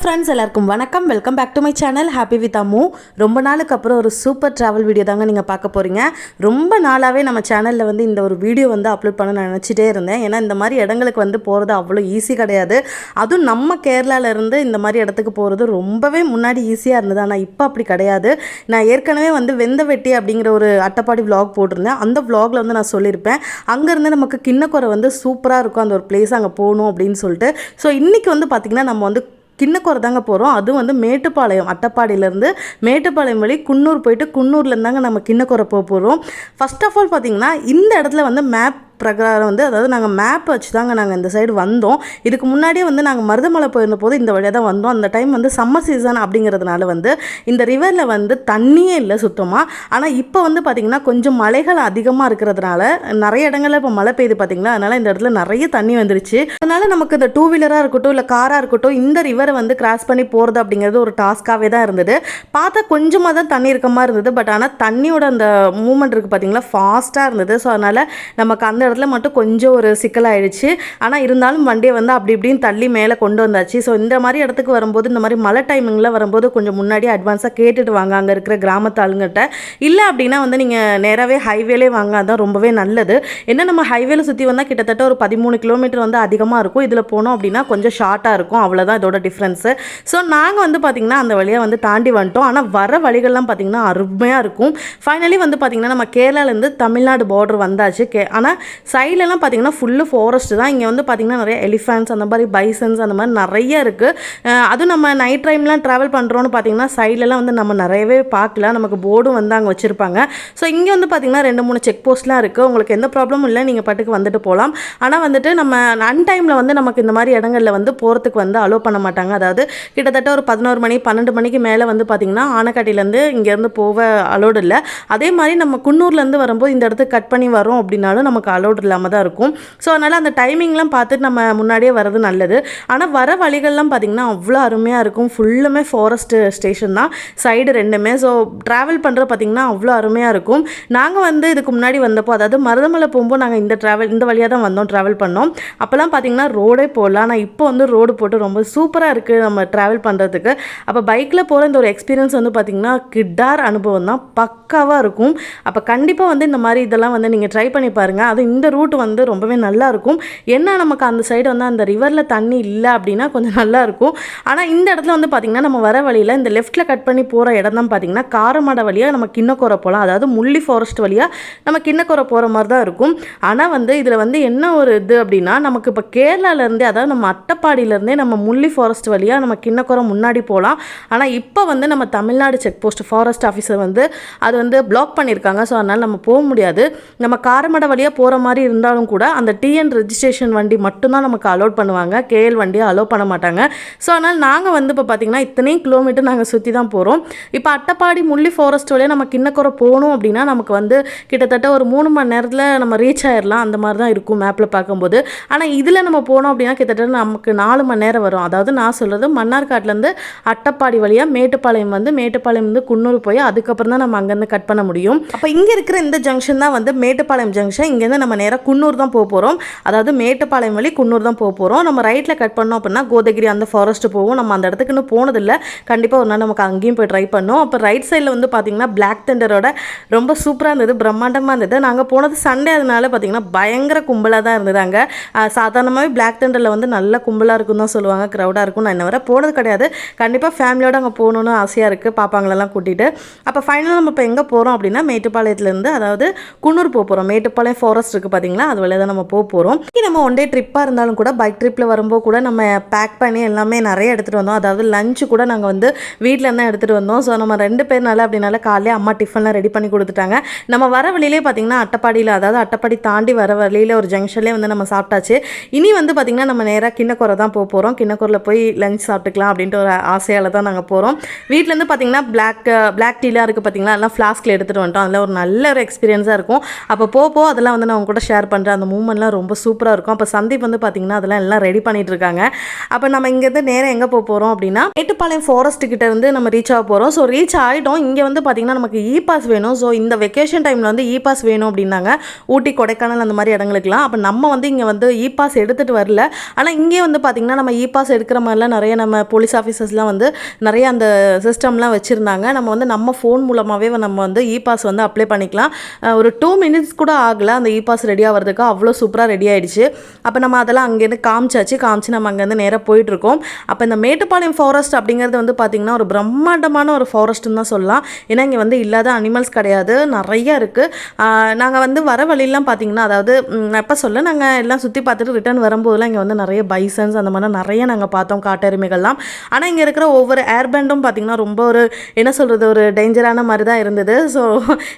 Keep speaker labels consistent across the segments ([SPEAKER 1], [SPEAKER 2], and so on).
[SPEAKER 1] Friends எல்லாருக்கும் வணக்கம். Welcome back to my channel happy with Ammu. ரொம்ப நாளுக்கு அப்புறம் ஒரு சூப்பர் ட்ராவல் வீடியோ தாங்க நீங்கள் பார்க்க போகிறீங்க. ரொம்ப நாளாகவே நம்ம சேனலில் வந்து இந்த ஒரு வீடியோ வந்து அப்லோட் பண்ண நினச்சிட்டே இருந்தேன். ஏன்னா இந்த மாதிரி இடங்களுக்கு வந்து போகிறது அவ்வளோ ஈஸி கிடையாது. அதுவும் நம்ம கேரளாவிலேருந்து இந்த மாதிரி இடத்துக்கு போகிறது ரொம்பவே முன்னாடி ஈஸியாக இருந்தது. ஆனால் இப்போ அப்படி கிடையாது. நான் ஏற்கனவே வந்து வெந்த வெட்டி அப்படிங்கிற ஒரு அட்டப்பாடி விலாக் போட்டிருந்தேன். அந்த விலாகில் வந்து நான் சொல்லியிருப்பேன், அங்கேருந்து நமக்கு கிண்ணக்குறை வந்து சூப்பராக இருக்கும் அந்த ஒரு பிளேஸ், அங்கே போகணும் அப்படின்னு சொல்லிட்டு. ஸோ இன்றைக்கி வந்து பார்த்திங்கன்னா நம்ம வந்து கிண்ணக்குறை தாங்க போகிறோம். அதுவும் வந்து மேட்டுப்பாளையம், அட்டப்பாடியிலேருந்து மேட்டுப்பாளையம் வழி குன்னூர் போயிட்டு குன்னூர்லேருந்தாங்க நம்ம கிண்ணக்குறை போக போகிறோம். ஃபர்ஸ்ட் ஆஃப் ஆல் பார்த்திங்கன்னா இந்த இடத்துல வந்து மேப் பிரகாரம் வந்து, அதாவது நாங்கள் மேப் வச்சு தாங்க நாங்கள் இந்த சைடு வந்தோம். இதுக்கு முன்னாடியே வந்து நாங்கள் மருதமலை போயிருந்த போது இந்த வழியாக தான் வந்தோம். அந்த டைம் வந்து சம்மர் சீசன் அப்படிங்கிறதுனால வந்து இந்த ரிவரில் வந்து தண்ணியே இல்லை சுத்தமாக. ஆனால் இப்போ வந்து பார்த்திங்கன்னா கொஞ்சம் மழைகள் அதிகமாக இருக்கிறதுனால நிறைய இடங்களில் இப்போ மழை பெய்யுது பார்த்திங்களா. அதனால் இந்த இடத்துல நிறைய தண்ணி வந்துருச்சு. அதனால் நமக்கு இந்த 2 வீலராக இருக்கட்டும் இல்லை காராக இருக்கட்டும் இந்த ரிவரை வந்து கிராஸ் பண்ணி போகிறது அப்படிங்கிறது ஒரு டாஸ்க்காகவே தான் இருந்தது. பார்த்தா கொஞ்சமாக தான் தண்ணி இருக்க மாதிரி இருந்தது. பட் ஆனால் தண்ணியோட அந்த மூமெண்ட் இருக்குது பார்த்திங்களா, ஃபாஸ்ட்டாக இருந்தது. ஸோ அதனால் நமக்கு அந்த இடத்துல மட்டும் கொஞ்சம் ஒரு சிக்கலாயிடுச்சு. ஆனால் இருந்தாலும் வண்டியை வந்து அப்படி இப்படின்னு தள்ளி மேலே கொண்டு வந்தாச்சு. ஸோ இந்த மாதிரி இடத்துக்கு வரும்போது, இந்த மாதிரி மழை டைமிங்கில் வரும்போது கொஞ்சம் முன்னாடி அட்வான்ஸாக கேட்டுட்டு வாங்க அங்கே இருக்கிற கிராமத்து ஆளுங்கிட்ட. இல்லை அப்படின்னா வந்து நீங்கள் நேராகவே ஹைவேலே வாங்க, அதுதான் ரொம்பவே நல்லது. ஏன்னா நம்ம ஹைவேல சுற்றி வந்தால் கிட்டத்தட்ட ஒரு 13 கிலோமீட்டர் வந்து அதிகமாக இருக்கும். இதில் போனோம் அப்படின்னா கொஞ்சம் ஷார்ட்டாக இருக்கும், அவ்வளோதான் இதோட டிஃப்ரென்ஸு. ஸோ நாங்கள் வந்து பார்த்திங்கன்னா அந்த வழியாக வந்து தாண்டி வந்துட்டோம். ஆனால் வர வழிகள்லாம் பார்த்திங்கன்னா அருமையாக இருக்கும். ஃபைனலி வந்து பார்த்திங்கன்னா நம்ம கேரளாலேருந்து தமிழ்நாடு பார்டர் வந்தாச்சு. ஆனால் சைட்லலாம் பார்த்திங்கன்னா ஃபுல்லு ஃபாரஸ்ட் தான். இங்கே வந்து பார்த்திங்கன்னா நிறைய எலிஃபென்ட்ஸ், அந்த மாதிரி பைசன்ஸ், அந்த மாதிரி நிறைய இருக்குது. அதுவும் நம்ம நைட் டைம்லாம் ட்ராவல் பண்ணுறோன்னு பார்த்திங்கன்னா சைட்லலாம் வந்து நம்ம நிறையவே பார்க்கலாம். நமக்கு போர்டும் வந்து அங்கே வச்சுருப்பாங்க. ஸோ இங்கே வந்து பார்த்திங்கன்னா 2-3 செக் போஸ்ட்லாம் இருக்குது. உங்களுக்கு எந்த ப்ராப்ளமும் இல்லை, நீங்கள் பாட்டுக்கு வந்துட்டு போகலாம். ஆனால் வந்துட்டு நம்ம அன்டைமில் வந்து நமக்கு இந்த மாதிரி இடங்களில் வந்து போகிறதுக்கு வந்து அலோவ் பண்ண மாட்டாங்க. அதாவது கிட்டத்தட்ட ஒரு 11 மணி 12 மணிக்கு மேலே வந்து பார்த்திங்கன்னா ஆனைக்காட்டிலேருந்து இங்கேருந்து போக அலோடு இல்லை. அதே மாதிரி நம்ம குன்னூர்லேருந்து வரும்போது இந்த இடத்துக்கு கட் பண்ணி வரோம் அப்படின்னாலும் நமக்கு அலோடு இல்லாமல் தான் இருக்கும். ஸோ அதனால் அந்த டைமிங்லாம் பார்த்துட்டு நம்ம முன்னாடியே வர்றது நல்லது. ஆனால் வர வழிகள்லாம் பார்த்திங்கன்னா அவ்வளோ அருமையாக இருக்கும். ஃபுல்லுமே ஃபாரஸ்ட் ஸ்டேஷன் தான் சைடு ரெண்டுமே. ஸோ ட்ராவல் பண்ணுறது பார்த்திங்கன்னா அவ்வளோ அருமையாக இருக்கும். நாங்கள் வந்து இதுக்கு முன்னாடி வந்தப்போ, அதாவது மருதமலை போகும்போது நாங்கள் இந்த வழியாக தான் வந்தோம், ட்ராவல் பண்ணோம். அப்போல்லாம் பார்த்திங்கன்னா ரோடே போடலாம். ஆனால் இப்போ வந்து ரோடு போட்டு ரொம்ப சூப்பராக இருக்குது நம்ம ட்ராவல் பண்ணுறதுக்கு. அப்போ பைக்கில் போகிற இந்த ஒரு எக்ஸ்பீரியன்ஸ் வந்து பார்த்திங்கன்னா கிட்டார் அனுபவம் தான், பக்காவாக இருக்கும். அப்போ கண்டிப்பாக வந்து இந்த மாதிரி இதெல்லாம் வந்து நீங்கள் ட்ரை பண்ணி பாருங்கள். அது இந்த ரூட் வந்து ரொம்பவே நல்லா இருக்கும். என்ன நமக்கு அந்த சைடு வந்து அந்த ரிவரில் தண்ணி இல்லை அப்படின்னா கொஞ்சம் நல்லா இருக்கும். ஆனால் இந்த இடத்துல வந்து பார்த்திங்கன்னா நம்ம வர வழியில் இந்த லெஃப்ட்டில் கட் பண்ணி போகிற இடம் தான் பார்த்திங்கன்னா காரமடை வழியாக நம்ம கிண்ணக்குறை போகலாம். அதாவது முள்ளி ஃபாரஸ்ட் வழியாக நம்ம கிண்ணக்குறை போகிற மாதிரி தான் இருக்கும். ஆனால் வந்து இதில் வந்து என்ன ஒரு இது அப்படின்னா, நமக்கு இப்போ கேரளாவிலேருந்தே, அதாவது நம்ம அட்டப்பாடியிலேருந்தே நம்ம முள்ளி ஃபாரஸ்ட் வழியாக நம்ம கிண்ணக்குறை முன்னாடி போகலாம். ஆனால் இப்போ வந்து நம்ம Tamil Nadu check post forest officer வந்து அது வந்து பிளாக் பண்ணியிருக்காங்க. ஸோ அதனால் நம்ம போக முடியாது. நம்ம காரமடை வழியாக போகிற மாதிரி இருந்தாலும் கூட அந்த டிஎன் ரெஜிஸ்ட்ரேஷன் வண்டி மட்டும்தான் நமக்கு அலோட் பண்ணுவாங்க, கேஎல் வண்டியை அலோவ் பண்ண மாட்டாங்க. ஸோ அதனால் நாங்கள் வந்து இப்போ பார்த்திங்கன்னா இத்தனையும் கிலோமீட்டர் நாங்கள் சுற்றி தான் போகிறோம். இப்போ அட்டப்பாடி முள்ளி ஃபாரஸ்ட் வழியாக நம்ம கிண்ணக்குறை போகணும் அப்படின்னா நமக்கு வந்து கிட்டத்தட்ட ஒரு 3 மணி நேரத்தில் நம்ம ரீச் ஆயிடலாம். அந்த மாதிரி தான் இருக்கும் மேப்பில் பார்க்கும்போது. ஆனால் இதில் நம்ம போனோம் அப்படின்னா கிட்டத்தட்ட நமக்கு 4 மணி நேரம் வரும். அதாவது நான் சொல்கிறது மன்னார்காட்டிலேருந்து அட்டப்பாடி வழியாக மேட்டுப்பாளையம் வந்து மேட்டுப்பாளையம் வந்து குன்னூர் போய் அதுக்கப்புறம் தான் நம்ம அங்கேருந்து கட் பண்ண முடியும். அப்போ இங்கே இருக்கிற இந்த ஜங்ஷன் தான் வந்து மேட்டுப்பாளையம் ஜங்ஷன். இங்கேருந்து நம்ம நேராக குன்னூர் தான் போக போகிறோம். அதாவது மேட்டுப்பாளையம் வழி குன்னூர் தான் போக போகிறோம். நம்ம ரைட்டில் கட் பண்ணோம் அப்படின்னா கோதகிரி அந்த ஃபாரஸ்ட் போவோம். நம்ம அந்த இடத்துக்கு இன்னும் போனதில்லை. கண்டிப்பாக ஒரு நாள் நமக்கு அங்கேயும் போய் ட்ரை பண்ணோம். அப்போ ரைட் சைடில் வந்து பார்த்திங்கன்னா பிளாக் தண்டரோட ரொம்ப சூப்பராக இருந்தது, பிரம்மாண்டமாக இருந்தது. நாங்கள் போனது சண்டே, அதனால பார்த்திங்கன்னா பயங்கர கும்பலாக தான் இருந்தது. அங்கே சாதாரணமாகவே பிளாக் தண்டரில் வந்து நல்ல கும்பலாக இருக்குன்னு தான் சொல்லுவாங்க, க்ரௌடாக இருக்கும். நான் இன்ன வரை போனது கிடையாது. கண்டிப்பாக ஃபேமிலியோடு அங்கே போகணுன்னு ஆசையாக இருக்குது, பாப்பாங்களெல்லாம் கூட்டிகிட்டு. அப்போ ஃபைனலாக நம்ம இப்போ எங்கே போகிறோம் அப்படின்னா மேட்டுப்பாளையத்துலேருந்து, அதாவது குன்னூர் போக போகிறோம். மேட்டுப்பாளையம் ஃபாரஸ்ட் இருக்குது பார்த்திங்களா, அது வழியாக தான் நம்ம போக போகிறோம். நம்ம ஒன் டே ட்ரிப்பாக இருந்தாலும் கூட பைக் ட்ரிப்பில் வரும்போது கூட நம்ம பேக் பண்ணி எல்லாமே நிறைய எடுத்துகிட்டு வந்தோம். அதாவது லஞ்சு கூட நாங்கள் வந்து வீட்டில் தான் எடுத்துகிட்டு வந்தோம். ஸோ நம்ம 2 பேர்னால அப்படின்னால காலையிலே அம்மா டிஃபன்லாம் ரெடி பண்ணி கொடுத்துட்டாங்க. நம்ம வர வழியிலே பார்த்திங்கன்னா அட்டப்பாடியில், அதாவது அட்டப்பாடி தாண்டி வர வழியில் ஒரு ஜங்ஷன்லேயே வந்து நம்ம சாப்பிட்டாச்சு. இனி வந்து பார்த்திங்கன்னா நம்ம நேராக கிண்ணக்குறை தான் போக போகிறோம். கிண்ணக்குறையில் போய் லஞ்ச் சாப்பிட்டுக்கலாம் அப்படின்ட்டு ஒரு ஆசையால் தான் நாங்கள் போகிறோம். வீட்டிலேருந்து பார்த்திங்கன்னா பிளாக் டீலாம் இருக்குது பார்த்திங்களா, அதெல்லாம் ஃப்ளாஸ்கில் எடுத்துகிட்டு வந்துட்டோம். அதில் ஒரு நல்ல ஒரு எக்ஸ்பீரியன்ஸாக இருக்கும். அப்போ போக அதெல்லாம் வந்து நான் உங்க கூட ஷேர் பண்ணுறேன். அந்த மூமெண்ட்லாம் ரொம்ப சூப்பராக இருக்கும். அப்போ சந்தீப் வந்து பார்த்திங்கன்னா அதெல்லாம் எல்லாம் ரெடி பண்ணிகிட்டு இருக்காங்க. அப்போ நம்ம இங்கேருந்து நேரம் எங்கே போகிறோம் அப்படின்னா மேட்டுப்பாளையம் ஃபாரஸ்ட் கிட்ட வந்து நம்ம ரீச் ஆக போகிறோம். ஸோ ரீச் ஆகிட்டோம். இங்கே வந்து பார்த்திங்கன்னா நமக்கு இ பாஸ் வேணும். ஸோ இந்த வெக்கேஷன் டைமில் வந்து இ பாஸ் வேணும் அப்படின்னாங்க, ஊட்டி கொடைக்கானல் அந்த மாதிரி இடங்களுக்குலாம். அப்போ நம்ம வந்து இங்கே வந்து இ பாஸ் எடுத்துகிட்டு வரல. ஆனால் இங்கே வந்து பார்த்திங்கன்னா நம்ம இ பாஸ் எடுக்கிற மாதிரிலாம் நிறைய நம்ம போலீஸ் ஆஃபீஸர்ஸ்லாம் வந்து நிறைய அந்த சிஸ்டம்லாம் வச்சுருந்தாங்க. நம்ம ஃபோன் மூலமாகவே நம்ம வந்து இ பாஸ் வந்து அப்ளை பண்ணிக்கலாம். ஒரு 2 மினிட்ஸ் கூட ஆகலை அந்த இ பாஸ் ரெடி ஆகிறதுக்கு. அவ்வளோ சூப்பராக ரெடி ஆகிடுச்சு. அப்போ நம்ம அதெல்லாம் அங்கேருந்து காமிச்சு நம்ம அங்கேருந்து நேராக போயிட்டுருக்கோம். அப்போ இந்த மேட்டுப்பாளையம் ஃபாரஸ்ட் அப்படிங்கிறது வந்து பார்த்திங்கன்னா ஒரு பிரம்மாண்டமான ஒரு ஃபாரஸ்ட்டுன்னு தான் சொல்லலாம். ஏன்னா இங்கே வந்து இல்லாத அனிமல்ஸ் கிடையாது, நிறைய இருக்குது. நாங்கள் வந்து வர வழியெல்லாம் பார்த்திங்கன்னா, அதாவது எப்போ சொல்ல நாங்கள் எல்லாம் சுற்றி பார்த்துட்டு ரிட்டர்ன் வரும்போதெல்லாம் இங்கே வந்து நிறைய பைசன்ஸ் அந்த மாதிரி நிறைய நாங்கள் பார்த்தோம், காட்டெருமைகள்லாம். ஆனால் இங்கே இருக்கிற ஒவ்வொரு ஏர்பேண்டும் பார்த்திங்கன்னா ரொம்ப ஒரு என்ன சொல்கிறது, ஒரு டேஞ்சரான மாதிரி தான் இருந்தது. ஸோ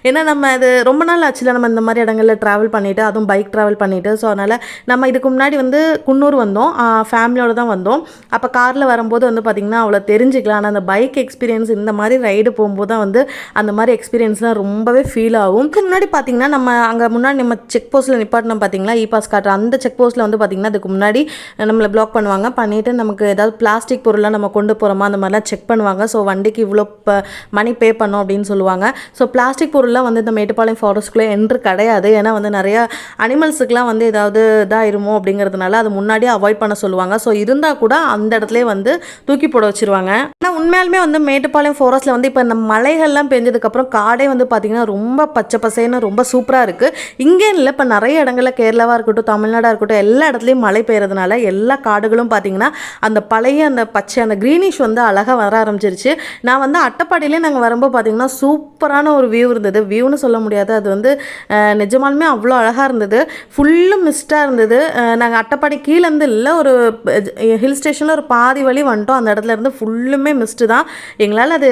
[SPEAKER 1] ஏன்னா நம்ம இது ரொம்ப நாள் ஆச்சுல நம்ம இந்த மாதிரி இடங்களில் ட்ராவல் பண்ணிவிட்டு, அதுவும் பைக் ட்ராவல் பண்ணிவிட்டு. ஸோ அதனால் நம்ம இதுக்கு முன்னாடி வந்து குன்னூர் வந்தோம், ஃபேமிலியோடு தான் வந்தோம். அப்போ காரில் வரும்போது வந்து பார்த்திங்கன்னா அவ்வளோ தெரிஞ்சுக்கலாம். ஆனால் அந்த பைக் எக்ஸ்பீரியன்ஸ் இந்த மாதிரி ரைடு போகும்போது தான் வந்து அந்த மாதிரி எக்ஸ்பீரியன்ஸ்லாம் ரொம்பவே ஃபீல் ஆகும். இதுக்கு முன்னாடி பார்த்திங்கன்னா நம்ம அங்கே முன்னாடி நம்ம செக் போஸ்ட்டில் நிப்பாட்டினோம் பார்த்திங்களா, இ பாஸ் காட்டுற அந்த செக் போஸ்ட்டில் வந்து பார்த்திங்கன்னா அதுக்கு முன்னாடி நம்மளை பிளாக் பண்ணுவாங்க. பண்ணிவிட்டு நமக்கு ஏதாவது பிளாஸ்டிக் பொருளாக நம்ம கொண்டு போகிறோமா அந்த மாதிரிலாம் செக் பண்ணுவாங்க. ஸோ வண்டிக்கு இவ்வளோ மணி பே பண்ணோம் அப்படின்னு சொல்லுவாங்க. ஸோ பிளாஸ்டிக் பொருள்லாம் வந்து இந்த மேட்டுப்பாளையம் ஃபாரஸ்ட்குள்ளே என்ட்ரு கிடையாது. ஏன்னா வந்து நிறையா அனிமல்ஸுக்குலாம் வந்து ஏதாவது இதாகிருமோ அப்படிங்கிறதுனால அதை முன்னாடியே அவாய்ட் பண்ண சொல்லுவாங்க. ஸோ இருந்தால் கூட அந்த இடத்துல வந்து தூக்கி போட வச்சுருவாங்க. ஆனால் உண்மையாலுமே வந்து மேட்டுப்பாளையம் ஃபாரஸ்ட்டில் வந்து இப்போ இந்த மலைகள்லாம் பெஞ்சதுக்கப்புறம் காடே வந்து பார்த்திங்கன்னா ரொம்ப பச்சை பசேன்னு ரொம்ப சூப்பராக இருக்குது. இங்கே இல்லை, இப்போ நிறைய இடங்களில் கேரளாவாக இருக்கட்டும், தமிழ்நாடாக இருக்கட்டும், எல்லா இடத்துலையும் மழை பெய்யறதுனால எல்லா காடுகளும் பார்த்திங்கன்னா அந்த பழைய அந்த பச்சை அந்த க்ரீனிஷ் வந்து அழகாக வர ஆரம்பிச்சிருச்சு. நான் வந்து அட்டப்பாடியிலே நாங்கள் வரும்போது பார்த்திங்கன்னா சூப்பரான ஒரு வியூ இருந்தது. வியூன்னு சொல்ல முடியாது, அது வந்து நிஜமாலுமே அவ்வளோ அழகாக இருந்தது. ஃபுல்லும் மிஸ்டாக இருந்தது. நாங்கள் அட்டப்பாடி கீழேருந்து இல்லை, ஒரு ஹில் ஸ்டேஷனில் ஒரு பாதி வழி வந்துட்டோம். அந்த இடத்துல இருந்து ஃபுல்லுமே மிஸ்ட்டு தான். எங்களால் அது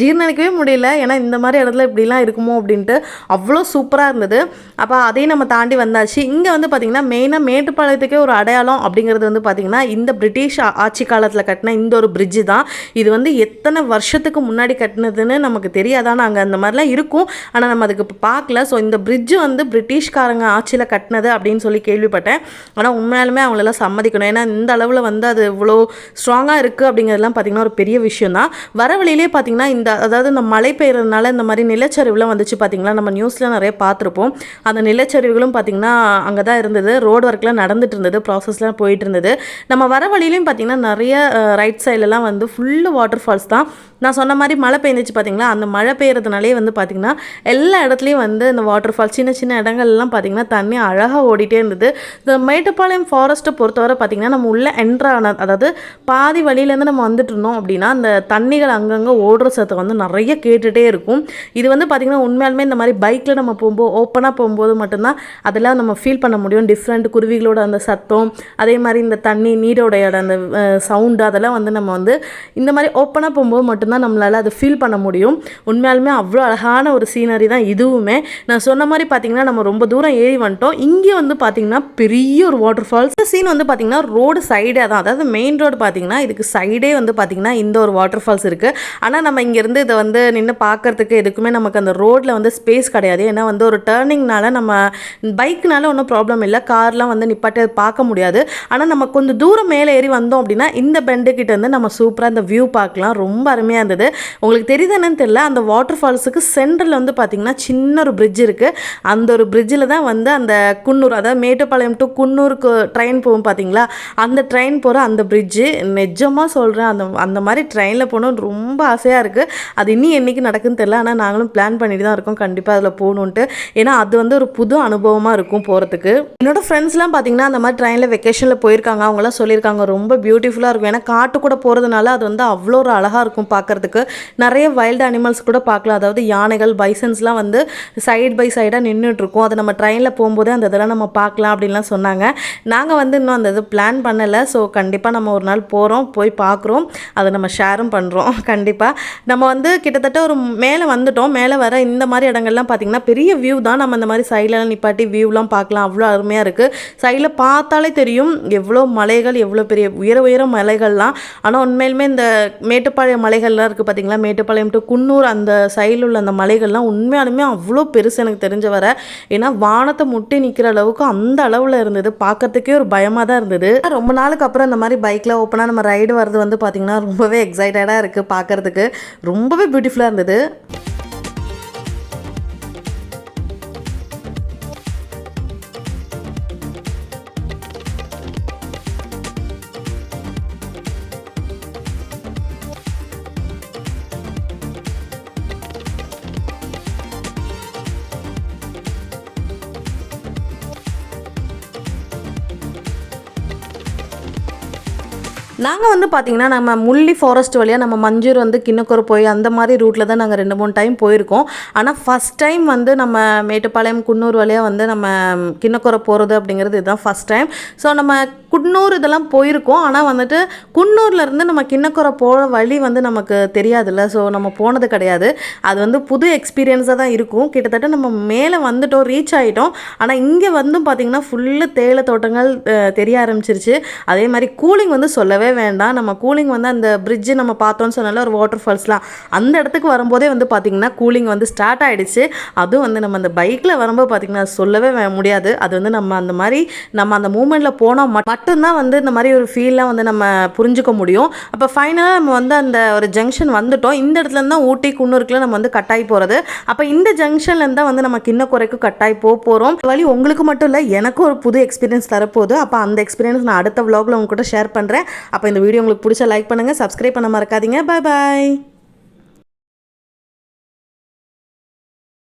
[SPEAKER 1] ஜீர்ணிக்கவே முடியல. ஏன்னா இந்த மாதிரி இடத்துல இப்படிலாம் இருக்குமோ அப்படின்ட்டு அவ்வளோ சூப்பராக இருந்தது. அப்போ அதையும் நம்ம தாண்டி வந்தாச்சு. இங்கே வந்து பார்த்திங்கன்னா மெயினாக மேட்டுப்பாளையத்துக்கே ஒரு அடையாளம் அப்படிங்கிறது வந்து பார்த்திங்கன்னா இந்த பிரிட்டிஷ் ஆட்சி காலத்தில் கட்டின இந்த ஒரு பிரிட்ஜு தான். இது வந்து எத்தனை வருஷத்துக்கு முன்னாடி கட்டினதுன்னு நமக்கு தெரியாதான். நாங்கள் அந்த மாதிரிலாம் இருக்கும், ஆனால் நம்ம அதுக்கு இப்போ பார்க்கல. ஸோ இந்த பிரிட்ஜு வந்து பிரிட்டிஷ்காரங்க ஆட்சியில் கட்டினது அப்படின்னு சொல்லி கேள்விப்பட்டேன். ஆனால் உண்மையாலுமே அவங்களெல்லாம் சம்மதிக்கணும். ஏன்னா இந்த அளவில் வந்து அது இவ்வளோ ஸ்ட்ராங்காக இருக்குது அப்படிங்கிறதுலாம் பார்த்திங்கன்னா ஒரு பெரிய விஷயம் தான். வர வழியிலே பார்த்திங்கன்னா அதாவது இந்த மழை பெய்யறதுனால இந்த மாதிரி நிலச்சரிவுலாம் வந்துச்சு பார்த்திங்களா, நம்ம நியூஸில் நிறைய பார்த்துருப்போம். அந்த நிலச்சரிவுகளும் பார்த்திங்கன்னா அங்கே தான் இருந்தது. ரோடு ஒர்க்லாம் நடந்துட்டு இருந்தது, ப்ராசஸ்லாம் போயிட்டு இருந்தது. நம்ம வர வழியிலையும் பார்த்திங்கன்னா நிறைய ரைட் சைட்லலாம் வந்து ஃபுல்லு வாட்டர் ஃபால்ஸ் தான். நான் சொன்ன மாதிரி மழை பெய்ஞ்சிச்சு பார்த்திங்களா, அந்த மழை பெய்யறதுனாலே வந்து பார்த்திங்கன்னா எல்லா இடத்துலையும் வந்து இந்த வாட்டர் ஃபால்ஸ் சின்ன சின்ன இடங்கள்லாம் பார்த்திங்கன்னா தண்ணி அழகாக ஓடிட்டே இருந்தது. இந்த மேட்டுப்பாளையம் ஃபாரஸ்ட்டை பொறுத்தவரை பார்த்திங்கன்னா நம்ம உள்ளே என்ட்ரான அதாவது பாதி வழியிலேருந்து நம்ம வந்துட்டு இருந்தோம் அப்படின்னா அந்த தண்ணிகள் அங்கங்கே ஓடுற சத்தம் வந்து நிறைய கேட்டுகிட்டே இருக்கும். இது வந்து பார்த்திங்கன்னா உண்மையாலுமே இந்த மாதிரி பைக்கில் நம்ம போகும்போது ஓப்பனாக போகும்போது மட்டும்தான் அதெல்லாம் நம்ம ஃபீல் பண்ண முடியும். டிஃப்ரெண்ட் குருவிகளோட அந்த சத்தம், அதே மாதிரி இந்த தண்ணி நீரோடைய அந்த சவுண்டு, அதெல்லாம் வந்து நம்ம வந்து இந்த மாதிரி ஓப்பனாக போகும்போது மட்டும்தான் நம்மளால் அதை ஃபீல் பண்ண முடியும். உண்மையாலுமே அவ்வளோ அழகான ஒரு சீனரி தான் இதுவுமே. நான் சொன்ன மாதிரி பார்த்திங்கன்னா நம்ம ரொம்ப தூரம் ஏறி வந்துட்டோம். இங்கே வந்து பார்த்திங்கன்னா பெரிய ஒரு வாட்டர் ஃபால்ஸ். இந்த சீன் வந்து பார்த்திங்கன்னா ரோடு சைடே தான், அதாவது மெயின் ரோடு பார்த்திங்கன்னா இதுக்கு சைடே வந்து பார்த்திங்கன்னா இந்த ஒரு வாட்டர் ஃபால்ஸ் இருக்குது. ஆனால் நம்ம இங்கேருந்து இதை வந்து நின்று பார்க்கறதுக்கு எதுக்குமே நமக்கு அந்த ரோட்டில் வந்து ஸ்பேஸ் கிடையாது. ஏன்னா வந்து ஒரு டேர்னிங்னால நம்ம பைக்குனால ஒன்றும் ப்ராப்ளம் இல்லை, கார்லாம் வந்து நிப்பாட்டி பார்க்க முடியாது. ஆனால் நம்ம கொஞ்சம் தூரம் மேலே ஏறி வந்தோம் அப்படின்னா இந்த பெண்டுக்கிட்ட இருந்து நம்ம சூப்பராக இந்த வியூ பார்க்கலாம். ரொம்ப அருமையாக இருந்தது. உங்களுக்கு தெரியுது என்னன்னு தெரியல, அந்த வாட்டர் ஃபால்ஸுக்கு சென்டரில் வந்து பார்த்திங்கன்னா சின்ன ஒரு பிரிட்ஜ் இருக்குது. அந்த ஒரு பிரிட்ஜில் தான் வந்து அந்த குன்னூர், அதாவது மேட்டுப்பாளையம் டு குன்னூருக்கு ட்ரெயின் போகும் பார்த்திங்களா, அந்த ட்ரெயின் போகிற அந்த பிரிட்ஜு. நிஜமாக சொல்கிறேன், அந்த மாதிரி ட்ரெயினில் போகணுன்னு ரொம்ப ஆசையாக இருக்குது. அது இன்னும் என்றைக்கு நடக்குன்னு தெரியல, ஆனால் நாங்களும் பிளான் பண்ணிட்டு தான் இருக்கோம் கண்டிப்பாக அதில் போகணுன்ட்டு. ஏன்னா அது வந்து ஒரு புது அனுபவமாக இருக்கும் போகிறதுக்கு. என்னோடய ஃப்ரெண்ட்ஸ்லாம் பார்த்திங்கன்னா அந்த மாதிரி ட்ரெயினில் வெக்கேஷனில் போயிருக்காங்க. அவங்களாம் சொல்லியிருக்காங்க ரொம்ப பியூட்டிஃபுல்லாக இருக்கும். ஏன்னா காட்டு கூட போகிறதுனால அது வந்து அவ்வளோ ஒரு அழகாக இருக்கும் பார்க்குறதுக்கு. நிறைய வைல்டு அனிமல்ஸ் கூட பார்க்கலாம். அதாவது யானைகள், பைசன்ஸ்லாம் வந்து சைட் பை சைடாக நின்றுட்டுருக்கும். அதை நம்ம ட்ரெயினில் போகும்போதே அந்த இதெல்லாம் நம்ம பார்க்கலாம் அப்படின்லாம் சொன்னாங்க. நாங்கள் வந்து இன்னும் அந்த இது பிளான் பண்ணலை. ஸோ கண்டிப்பாக நம்ம ஒரு நாள் போகிறோம், போய் பார்க்குறோம், அதை நம்ம ஷேரும் பண்ணுறோம். கண்டிப்பாக நம்ம வந்து கிட்டத்தட்ட ஒரு மேலே வந்துட்டோம். மேலே வர இந்த மாதிரி இடங்கள்லாம் பார்த்திங்கன்னா பெரிய வியூ தான். நம்ம இந்த மாதிரி சைட்லலாம் நிப்பாட்டி வியூலாம் பார்க்கலாம். அவ்வளோ அருமையாக இருக்குது. சைடில் பார்த்தாலே தெரியும் எவ்வளோ மலைகள், எவ்வளோ பெரிய உயர மலைகள்லாம். ஆனால் உண்மையிலுமே இந்த மேட்டுப்பாளையம் மலைகள்லாம் இருக்குது பார்த்திங்களா, மேட்டுப்பாளையம் டு குன்னூர் அந்த சைடில் உள்ள அந்த மலைகள்லாம் உண்மையாலுமே அவ்வளோ பெருசு எனக்கு தெரிஞ்ச வர. ஏன்னா வானத்தை முட்டி நிற்கிற அளவுக்கு அந்த அளவில் இருந்தது. பார்க்கறதுக்கே ஒரு பயமாக தான் இருந்தது. ரொம்ப நாளுக்கு அப்புறம் இந்த மாதிரி பைக்கில் ஓப்பனாக நம்ம ரைடு வர்றது வந்து பார்த்திங்கன்னா ரொம்பவே எக்ஸைட்டடாக இருக்குது. பார்க்குறதுக்கு ரொம்பவே பியூட்டிஃபுல்லாக இருந்தது. நாங்கள் வந்து பார்த்திங்கன்னா நம்ம முள்ளி ஃபாரஸ்ட் வழியாக நம்ம மஞ்சூர் வந்து கிண்ணக்கொரை போய் அந்த மாதிரி ரூட்டில் தான் நாங்கள் 2-3 டைம் போயிருக்கோம். ஆனால் ஃபஸ்ட் டைம் வந்து நம்ம மேட்டுப்பாளையம் குன்னூர் வழியாக வந்து நம்ம கிண்ணக்கொரை போகிறது அப்படிங்கிறது இதுதான் ஃபஸ்ட் டைம். ஸோ நம்ம குன்னூர் இதெல்லாம் போயிருக்கோம். ஆனால் வந்துட்டு குன்னூர்லேருந்து நம்ம கிண்ணக்கொரை போகிற வழி வந்து நமக்கு தெரியாதுல்ல. ஸோ நம்ம போனது கிடையாது. அது வந்து புது எக்ஸ்பீரியன்ஸாக தான் இருக்கும். கிட்டத்தட்ட நம்ம மேலே வந்துட்டோம், ரீச் ஆகிட்டோம். ஆனால் இங்கே வந்து பார்த்திங்கன்னா ஃபுல்லு தேயிலை தோட்டங்கள் தெரிய ஆரம்பிச்சிருச்சு. அதே மாதிரி கூலிங் வந்து சொல்லவே வேண்டாம். நம்ம கூலிங் வந்து அந்த பிரிட்ஜு நம்ம பார்த்தோன்னு சொன்னால ஒரு வாட்டர் ஃபால்ஸ்லாம் அந்த இடத்துக்கு வரும்போதே வந்து பார்த்திங்கன்னா கூலிங் வந்து ஸ்டார்ட் ஆகிடுச்சு. அதுவும் வந்து நம்ம அந்த பைக்கில் வரும்போது பார்த்திங்கன்னா சொல்லவே முடியாது. அது வந்து நம்ம அந்த மாதிரி நம்ம அந்த மூமெண்ட்டில் போனால் மட்டும்தான் வந்து இந்த மாதிரி ஒரு ஃபீல்லாம் வந்து நம்ம புரிஞ்சுக்க முடியும். அப்போ ஃபைனலாக நம்ம வந்து அந்த ஒரு ஜங்ஷன் வந்துட்டோம். இந்த இடத்துலேருந்து தான் ஊட்டி குன்னூருக்குலாம் நம்ம வந்து கட்டாயி போகிறது. அப்போ இந்த ஜங்ஷன்லேருந்து தான் வந்து நம்ம கிண்ணக்கொரைக்கு கட்டாயி போகிறோம். வழி உங்களுக்கு மட்டும் இல்லை, எனக்கும் ஒரு புது எக்ஸ்பீரியன்ஸ் தரப்போகுது. அப்போ அந்த எக்ஸ்பீரியன்ஸ் நான் அடுத்த vlogல உங்ககிட்ட ஷேர் பண்ணுறேன். அப்போ இந்த வீடியோ உங்களுக்கு பிடிச்ச லைக் பண்ணுங்கள், சப்ஸ்கிரைப் பண்ண மறக்காதீங்க. பாய் பாய்.